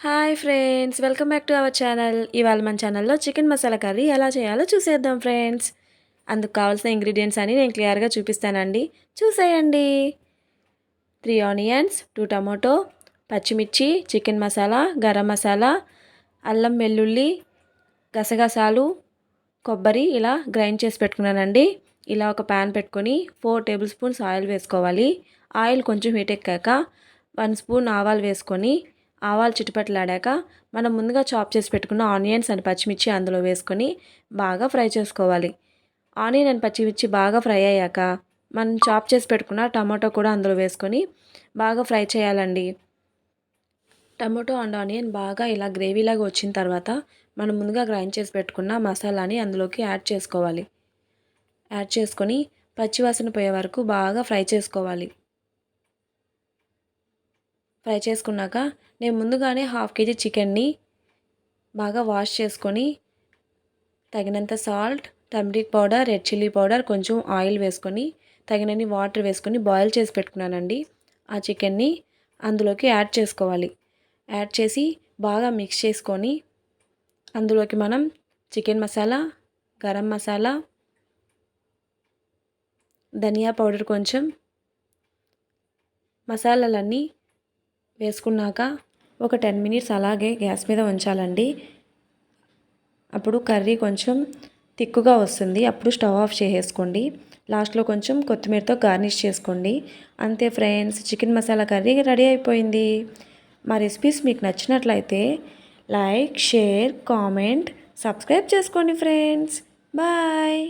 Hi friends, welcome back to our channel. ఇవాళ మన ఛానల్లో చికెన్ మసాలా కర్రీ ఎలా చేయాలో చూసేద్దాం ఫ్రెండ్స్. అందుకు కావాల్సిన ఇంగ్రీడియంట్స్ అని నేను క్లియర్గా చూపిస్తానండి, చూసేయండి. 3 ఆనియన్స్, 2 టమాటో, పచ్చిమిర్చి, చికెన్ మసాలా, గరం మసాలా, అల్లం వెల్లుల్లి, గసగసాలు, కొబ్బరి ఇలా గ్రైండ్ చేసి పెట్టుకున్నానండి. ఇలా ఒక ప్యాన్ పెట్టుకొని 4 టేబుల్ స్పూన్స్ ఆయిల్ వేసుకోవాలి. ఆయిల్ కొంచెం హీట్ ఎక్కాక 1 స్పూన్ ఆవాలు వేసుకొని ఆవాలు చిటపటలాడాక మనం ముందుగా చాప్ చేసి పెట్టుకున్న ఆనియన్స్ అండ్ పచ్చిమిర్చి అందులో వేసుకొని బాగా ఫ్రై చేసుకోవాలి. ఆనియన్ అండ్ పచ్చిమిర్చి బాగా ఫ్రై అయ్యాక మనం చాప్ చేసి పెట్టుకున్న టమాటో కూడా అందులో వేసుకొని బాగా ఫ్రై చేయాలండి. టమాటో అండ్ ఆనియన్ బాగా ఇలా గ్రేవీలాగా వచ్చిన తర్వాత మనం ముందుగా గ్రైండ్ చేసి పెట్టుకున్న మసాలాని అందులోకి యాడ్ చేసుకోవాలి. యాడ్ చేసుకొని పచ్చివాసన పోయే వరకు బాగా ఫ్రై చేసుకోవాలి. ఫ్రై చేసుకున్నాక నేను ముందుగానే 1/2 kg చికెన్ని బాగా వాష్ చేసుకొని తగినంత salt, turmeric powder, red chilli powder, కొంచెం ఆయిల్ వేసుకొని తగినన్ని వాటర్ వేసుకొని బాయిల్ చేసి పెట్టుకున్నానండి. ఆ చికెన్ని అందులోకి యాడ్ చేసుకోవాలి. యాడ్ చేసి బాగా మిక్స్ చేసుకొని అందులోకి మనం చికెన్ మసాలా, గరం మసాలా, ధనియా పౌడర్, కొంచెం మసాలాలన్నీ వేసుకున్నాక ఒక 10 మినిట్స్ అలాగే గ్యాస్ మీద ఉంచాలండి. అప్పుడు కర్రీ కొంచెం తిక్కుగా వస్తుంది. అప్పుడు స్టవ్ ఆఫ్ చేసేసుకోండి. లాస్ట్లో కొంచెం కొత్తిమీరతో గార్నిష్ చేసుకోండి. అంతే friends, chicken masala curry ready అయిపోయింది. మా రెసిపీస్ మీకు నచ్చినట్లయితే లైక్, షేర్, కామెంట్, సబ్స్క్రైబ్ చేసుకోండి ఫ్రెండ్స్. బాయ్.